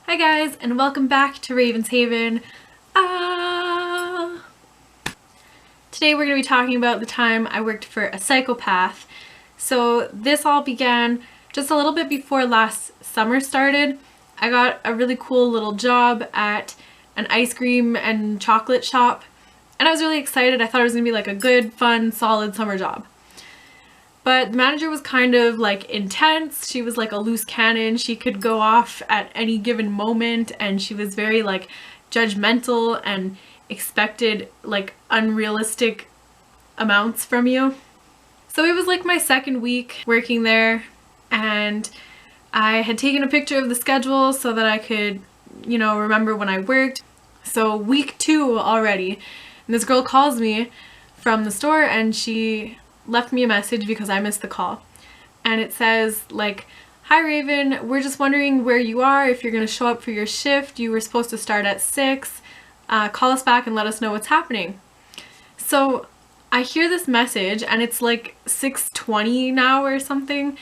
Hi guys, and welcome back to Raven's Haven. Today we're going to be talking about the time I worked for a psychopath. So this all began just a little bit before last summer started. I got a really cool little job at an ice cream and chocolate shop, and I was really excited. I thought it was going to be like a good, fun, solid summer job. But the manager was kind of like intense. She was like a loose cannon. She could go off at any given moment, and she was very like judgmental and expected like unrealistic amounts from you. So it was like my second week working there, and I had taken a picture of the schedule so that I could, remember when I worked. So week 2 already, and this girl calls me from the store, and she left me a message because I missed the call. And it says like, "Hi Raven, we're just wondering where you are, if you're going to show up for your shift. You were supposed to start at 6. Call us back and let us know what's happening." So I hear this message and it's like 6:20 now or something,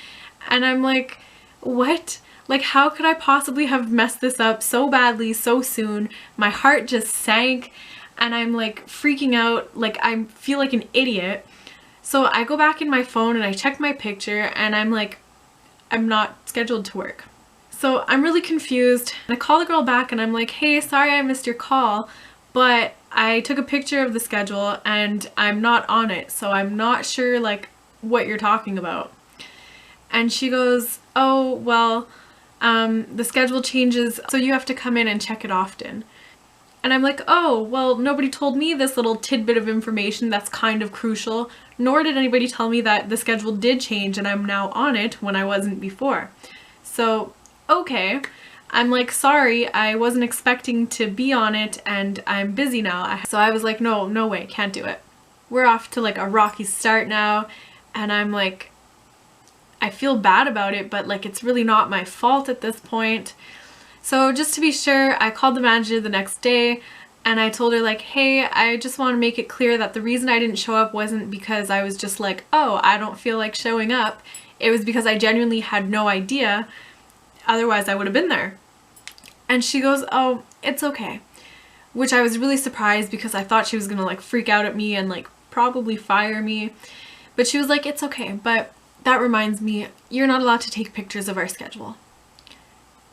and I'm like, what? Like, how could I possibly have messed this up so badly so soon? My heart just sank and I'm like freaking out, like I feel like an idiot. So I go back in my phone and I check my picture, and I'm like, I'm not scheduled to work. So I'm really confused, and I call the girl back and I'm like, "Hey, sorry I missed your call, but I took a picture of the schedule and I'm not on it, so I'm not sure like what you're talking about." And she goes, "Oh, well, the schedule changes, so you have to come in and check it often." And I'm like, "Oh, well, nobody told me this little tidbit of information that's kind of crucial, nor did anybody tell me that the schedule did change and I'm now on it when I wasn't before. So, okay." I'm like, "Sorry, I wasn't expecting to be on it and I'm busy now." So I was like, no way, can't do it. We're off to like a rocky start now, and I'm like, I feel bad about it, but like it's really not my fault at this point. So just to be sure, I called the manager the next day and I told her like, "Hey, I just want to make it clear that the reason I didn't show up wasn't because I was just like, oh, I don't feel like showing up. It was because I genuinely had no idea. Otherwise I would have been there." And she goes, "Oh, it's okay." Which I was really surprised because I thought she was gonna like freak out at me and like probably fire me. But she was like, "It's okay, but that reminds me, you're not allowed to take pictures of our schedule."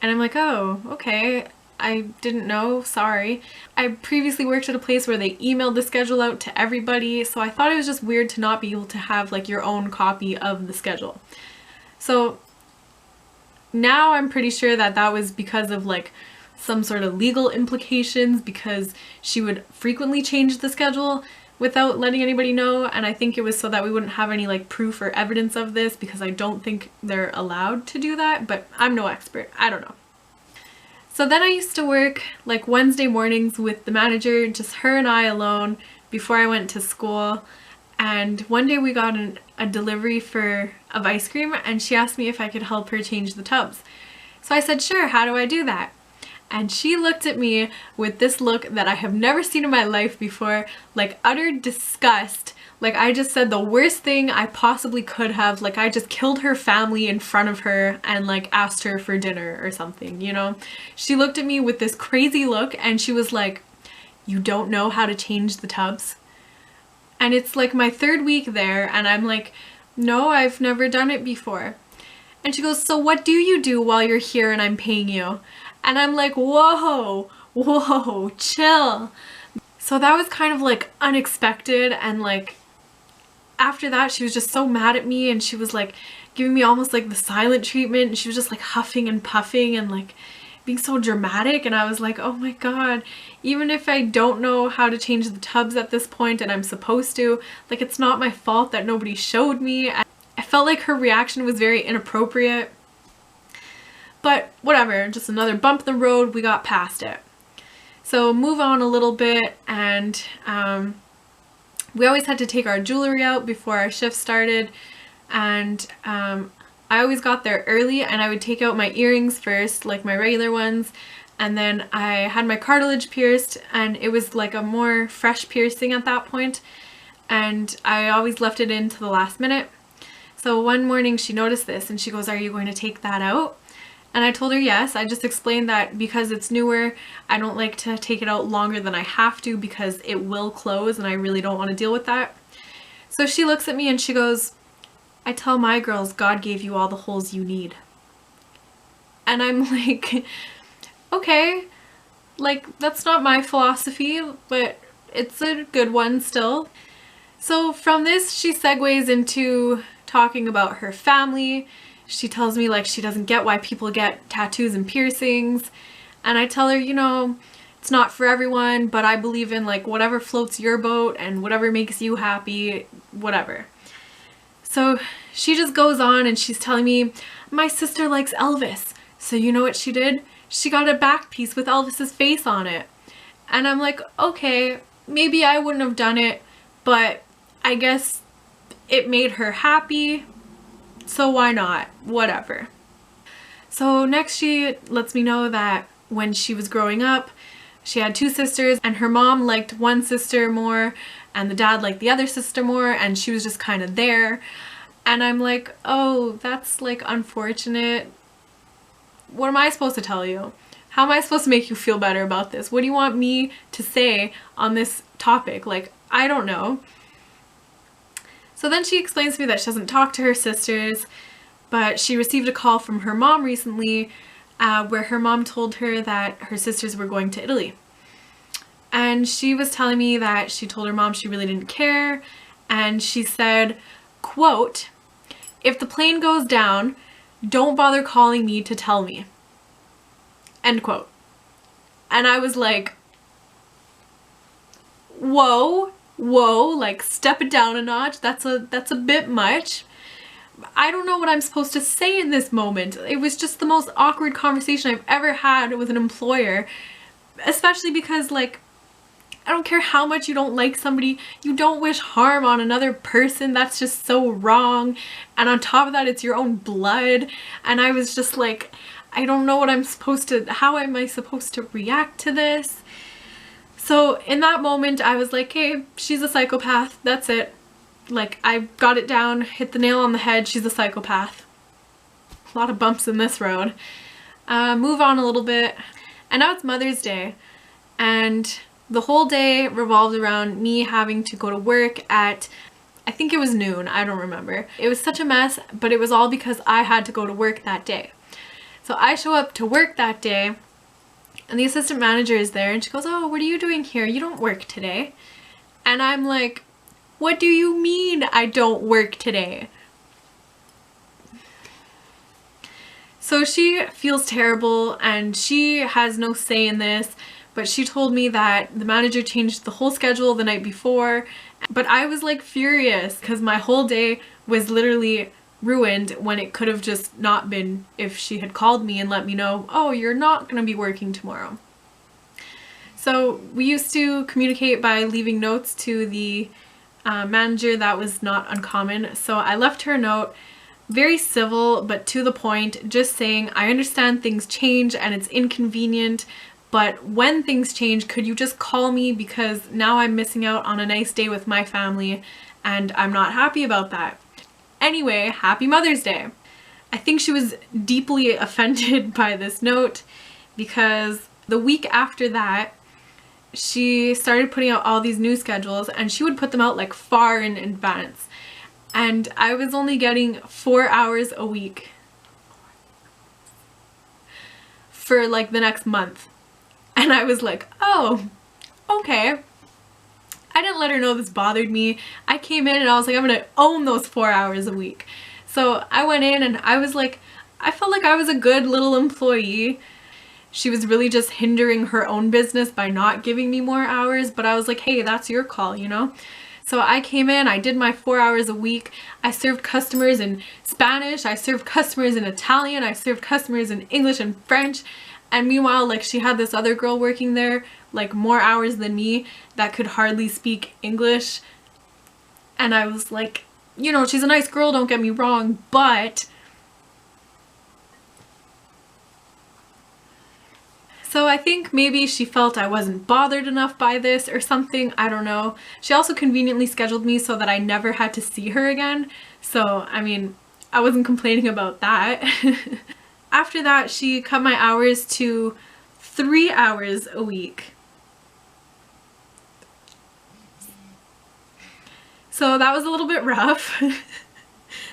And I'm like, "Oh, okay. I didn't know, sorry." I previously worked at a place where they emailed the schedule out to everybody, so I thought it was just weird to not be able to have like your own copy of the schedule. So now I'm pretty sure that that was because of like some sort of legal implications, because she would frequently change the schedule without letting anybody know, and I think it was so that we wouldn't have any like proof or evidence of this, because I don't think they're allowed to do that, but I'm no expert, I don't know. So then I used to work like Wednesday mornings with the manager, just her and I alone, before I went to school. And one day we got a delivery of ice cream, and she asked me if I could help her change the tubs. So I said, "Sure, how do I do that?" And she looked at me with this look that I have never seen in my life before, like utter disgust. Like I just said the worst thing I possibly could have, like I just killed her family in front of her and like asked her for dinner or something, She looked at me with this crazy look and she was like, "You don't know how to change the tubs?" And it's like my 3rd week there, and I'm like, "No, I've never done it before." And she goes, "So what do you do while you're here and I'm paying you?" And I'm like, whoa, chill. So that was kind of like unexpected, and like after that she was just so mad at me, and she was like giving me almost like the silent treatment, and she was just like huffing and puffing and like being so dramatic, and I was like, oh my god, even if I don't know how to change the tubs at this point and I'm supposed to, like it's not my fault that nobody showed me. I felt like her reaction was very inappropriate. But whatever, just another bump in the road, we got past it. So move on a little bit, and we always had to take our jewelry out before our shift started, and I always got there early, and I would take out my earrings first, like my regular ones, and then I had my cartilage pierced, and it was like a more fresh piercing at that point, and I always left it in to the last minute. So one morning she noticed this and she goes, "Are you going to take that out?" And I told her yes. I just explained that because it's newer, I don't like to take it out longer than I have to because it will close and I really don't want to deal with that. So she looks at me and she goes, I tell my girls God gave you all the holes you need. And I'm like, okay, like that's not my philosophy, but it's a good one still. So from this, she segues into talking about her family. She tells me like she doesn't get why people get tattoos and piercings. And I tell her, you know, it's not for everyone, but I believe in like whatever floats your boat and whatever makes you happy, whatever. So she just goes on and she's telling me, my sister likes Elvis. So you know what she did? She got a back piece with Elvis's face on it. And I'm like, okay, maybe I wouldn't have done it, but I guess it made her happy, so why not? Whatever. So next she lets me know that when she was growing up, she had two sisters and her mom liked one sister more and the dad liked the other sister more and she was just kind of there. And I'm like, oh, that's like unfortunate. What am I supposed to tell you? How am I supposed to make you feel better about this? What do you want me to say on this topic? Like, I don't know. So then she explains to me that she doesn't talk to her sisters, but she received a call from her mom recently where her mom told her that her sisters were going to Italy. And she was telling me that she told her mom she really didn't care, and she said, quote, if the plane goes down, don't bother calling me to tell me. End quote. And I was like, whoa, like step it down a notch. That's a bit much. I don't know what I'm supposed to say in this moment. It was just the most awkward conversation I've ever had with an employer, especially because like, I don't care how much you don't like somebody, you don't wish harm on another person. That's just so wrong. And on top of that, it's your own blood. And I was just like, I don't know what how am I supposed to react to this? So in that moment, I was like, hey, she's a psychopath. That's it. Like, I got it down, hit the nail on the head. She's a psychopath. A lot of bumps in this road. Move on a little bit. And now it's Mother's Day. And the whole day revolved around me having to go to work at, I think it was noon. I don't remember. It was such a mess, but it was all because I had to go to work that day. So I show up to work that day. And the assistant manager is there and she goes, oh, what are you doing here? You don't work today. And I'm like, what do you mean I don't work today? So she feels terrible and she has no say in this, but she told me that the manager changed the whole schedule the night before. But I was like furious because my whole day was literally ruined when it could have just not been if she had called me and let me know, oh, you're not going to be working tomorrow. So we used to communicate by leaving notes to the manager. That was not uncommon. So I left her a note, very civil but to the point, just saying, I understand things change and it's inconvenient, but when things change, could you just call me because now I'm missing out on a nice day with my family and I'm not happy about that. Anyway, happy Mother's Day. I think she was deeply offended by this note because the week after that, she started putting out all these new schedules and she would put them out like far in advance. And I was only getting 4 hours a week for like the next month. And I was like, oh, okay. I didn't let her know this bothered me. I came in and I was like, I'm gonna own those 4 hours a week. So I went in and I was like, I felt like I was a good little employee. She was really just hindering her own business by not giving me more hours, but I was like, hey, that's your call, you know? So I came in, I did my 4 hours a week. I served customers in Spanish, I served customers in Italian, I served customers in English and French. And meanwhile, like she had this other girl working there, like more hours than me, that could hardly speak English. And I was like, you know, she's a nice girl, don't get me wrong, but... So I think maybe she felt I wasn't bothered enough by this or something, I don't know. She also conveniently scheduled me so that I never had to see her again. So, I mean, I wasn't complaining about that. After that, she cut my hours to 3 hours a week. So that was a little bit rough.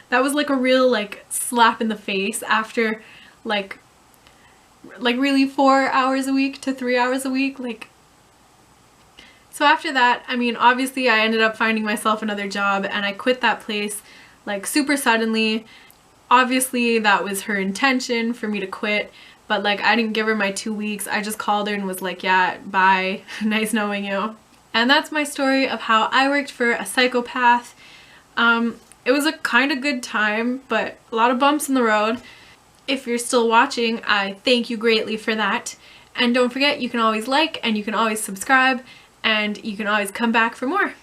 That was like a real like slap in the face after like really 4 hours a week to 3 hours a week. So after that, I mean, obviously I ended up finding myself another job and I quit that place like super suddenly. Obviously that was her intention for me to quit, but like I didn't give her my 2 weeks. I just called her and was like, yeah, bye, nice knowing you. And that's my story of how I worked for a psychopath. It was a kind of good time, but a lot of bumps in the road. If you're still watching, I thank you greatly for that. And don't forget, you can always like and you can always subscribe and you can always come back for more.